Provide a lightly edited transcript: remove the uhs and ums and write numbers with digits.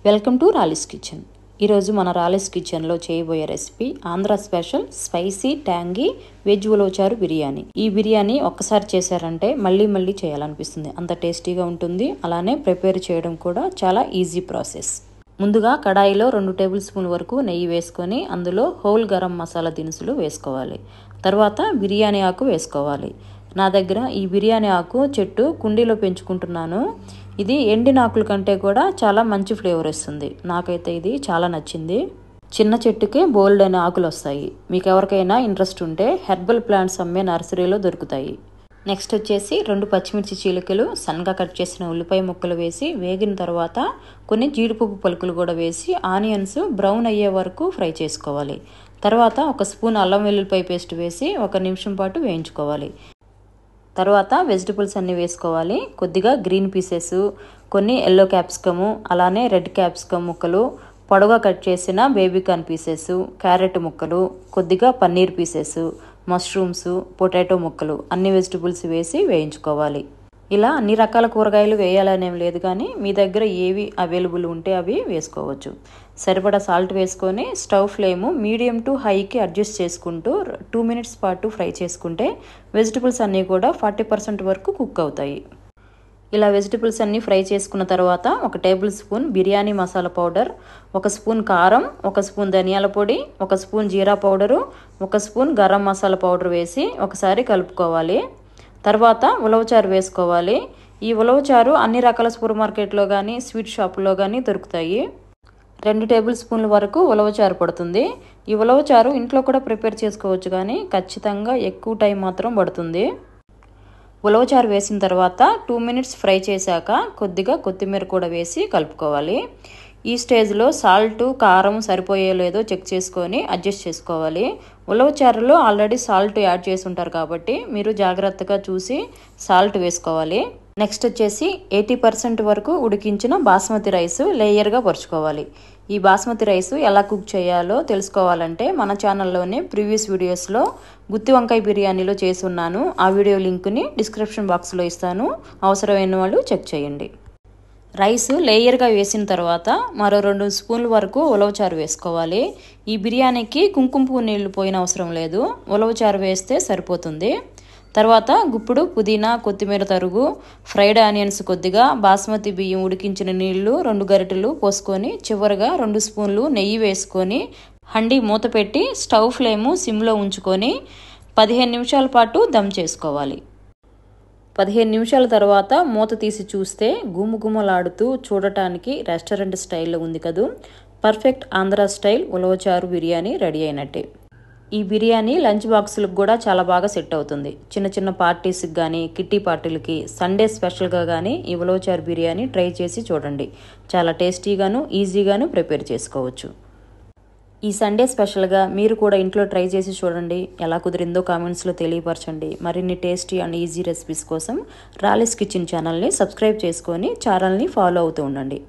Welcome to రాలిస్ kitchen. ఈరోజు మన Rallis కిచెన్లో చేయబోయే recipe Andhra special spicy tangy veg ఉలవచారు బిర్యానీ. ఈ బిర్యానీ ఒక్కసారి చేశారంటే మళ్ళీ మళ్ళీ చేయాలనిపిస్తుంది, అంత టేస్టీగా ఉంటుంది. అలానే ప్రిపేర్ చేయడం కూడా చాలా ఈజీ ప్రాసెస్. ముందుగా కడాయిలో 2 టేబుల్ స్పూన్ల వరకు నెయ్యి వేసుకొని అందులో హోల్ గరం మసాలా దినుసులు వేసుకోవాలి. తర్వాత బిర్యానీ ఆకు వేసుకోవాలి. నా దగ్గర ఈ బిర్యానీ ఆకు చెట్టు కుండీలో పెంచుకుంటున్నాను. ఇది ఎండిన ఆకుల కంటే కూడా చాలా మంచి ఫ్లేవర్ వస్తుంది. నాకైతే ఇది చాలా నచ్చింది. చిన్న చెట్టుకే బోల్డ్ అనే ఆకులు వస్తాయి. మీకు ఎవరికైనా ఇంట్రెస్ట్ ఉంటే హెర్బల్ ప్లాంట్స్ అమ్మే నర్సరీలో దొరుకుతాయి. నెక్స్ట్ వచ్చేసి 2 పచ్చిమిర్చి చీలికలు, సన్నగా కట్ చేసిన ఉల్లిపాయ ముక్కలు వేసి వేగిన తర్వాత కొన్ని జీడిపప్పు పలుకులు కూడా వేసి ఆనియన్స్ బ్రౌన్ అయ్యే వరకు ఫ్రై చేసుకోవాలి. తర్వాత 1 స్పూన్ అల్లం వెల్లుల్లిపాయ పేస్ట్ వేసి 1 నిమిషం పాటు వేయించుకోవాలి. తర్వాత వెజిటబుల్స్ అన్నీ వేసుకోవాలి. కొద్దిగా గ్రీన్ పీసెస్, కొన్ని ఎల్లో క్యాప్సికము, అలానే రెడ్ క్యాప్సికమ్ ముక్కలు, పొడవుగా కట్ చేసిన బేబీకార్న్ పీసెస్, క్యారెట్ ముక్కలు, కొద్దిగా పన్నీర్ పీసెస్, మష్రూమ్స్, పొటాటో ముక్కలు అన్ని వెజిటబుల్స్ వేసి వేయించుకోవాలి. ఇలా అన్ని రకాల కూరగాయలు వేయాలనేం లేదు, కానీ మీ దగ్గర ఏవి అవైలబుల్ ఉంటే అవి వేసుకోవచ్చు. సరిపడా సాల్ట్ వేసుకొని స్టవ్ ఫ్లేమ్ మీడియం టు హైకి అడ్జస్ట్ చేసుకుంటూ 2 మినిట్స్ పాటు ఫ్రై చేసుకుంటే వెజిటబుల్స్ అన్నీ కూడా 40% వరకు కుక్ అవుతాయి. ఇలా వెజిటబుల్స్ అన్నీ ఫ్రై చేసుకున్న తర్వాత 1 tablespoon biryani masala powder, 1 spoon కారం, 1 స్పూన్ ధనియాల పొడి, 1 స్పూన్ జీరా powder, 1 spoon garam masala powder వేసి ఒకసారి కలుపుకోవాలి. తర్వాత ఉలవచారు వేసుకోవాలి. ఈ ఉలవచారు అన్ని రకాల సూపర్ మార్కెట్లో కానీ స్వీట్ షాపుల్లో కానీ దొరుకుతాయి. 2 టేబుల్ స్పూన్ల వరకు ఉలవచారు పడుతుంది. ఈ ఉలవచారు ఇంట్లో కూడా ప్రిపేర్ చేసుకోవచ్చు, కానీ ఖచ్చితంగా ఎక్కువ టైం మాత్రం పడుతుంది. ఉలవచారు వేసిన తర్వాత 2 మినిట్స్ ఫ్రై చేశాక కొద్దిగా కొత్తిమీర కూడా వేసి కలుపుకోవాలి. ఈ స్టేజ్లో సాల్ట్, కారం సరిపోయే లేదో చెక్ చేసుకొని అడ్జస్ట్ చేసుకోవాలి. ఉలవచారులో ఆల్రెడీ సాల్ట్ యాడ్ చేసి ఉంటారు కాబట్టి మీరు జాగ్రత్తగా చూసి సాల్ట్ వేసుకోవాలి. నెక్స్ట్ వచ్చేసి 80% వరకు ఉడికించిన బాస్మతి రైస్ లేయర్గా పరుచుకోవాలి. ఈ బాస్మతి రైస్ ఎలా కుక్ చేయాలో తెలుసుకోవాలంటే మన ఛానల్లోనే ప్రీవియస్ వీడియోస్లో గుత్తి వంకాయ బిర్యానీలో చేసి ఉన్నాను. ఆ వీడియో లింక్ని డిస్క్రిప్షన్ బాక్స్లో ఇస్తాను, అవసరమైన వాళ్ళు చెక్ చేయండి. రైస్ లేయర్గా వేసిన తర్వాత మరో 2 స్పూన్ల వరకు ఉలవచారు వేసుకోవాలి. ఈ బిర్యానీకి కుంకుమ పువ్వు నీళ్లు పోయిన అవసరం లేదు, ఉలవచారు వేస్తే సరిపోతుంది. తర్వాత గుప్పుడు పుదీనా, కొత్తిమీర తరుగు, ఫ్రైడ్ ఆనియన్స్ కొద్దిగా, బాస్మతి బియ్యం ఉడికించిన నీళ్లు 2 గరిటెలు పోసుకొని చివరిగా 2 స్పూన్లు నెయ్యి వేసుకొని హండీ మూత పెట్టి స్టవ్ ఫ్లేము సిమ్లో ఉంచుకొని 15 నిమిషాల పాటు దమ్ చేసుకోవాలి. 15 నిమిషాల తర్వాత మూత తీసి చూస్తే గుమగుమలాడుతూ చూడటానికి రెస్టారెంట్ స్టైల్లో ఉంది కదూ. పర్ఫెక్ట్ ఆంధ్ర స్టైల్ ఉలవచారు బిర్యానీ రెడీ అయినట్టే. ఈ బిర్యానీ లంచ్ బాక్సులకు కూడా చాలా బాగా సెట్ అవుతుంది. చిన్న చిన్న పార్టీస్కి కానీ కిట్టి పార్టీలకి, సండే స్పెషల్గా కానీ ఈ ఉలవచారు బిర్యానీ ట్రై చేసి చూడండి. చాలా టేస్టీగాను ఈజీగాను ప్రిపేర్ చేసుకోవచ్చు. ఈ సండే స్పెషల్గా మీరు కూడా ఇంట్లో ట్రై చేసి చూడండి. ఎలా కుదిరిందో కామెంట్స్లో తెలియపరచండి. మరిన్ని టేస్టీ అండ్ ఈజీ రెసిపీస్ కోసం రాలిస్ కిచెన్ ఛానల్ని సబ్స్క్రైబ్ చేసుకొని ఛానల్ని ఫాలో అవుతూ ఉండండి.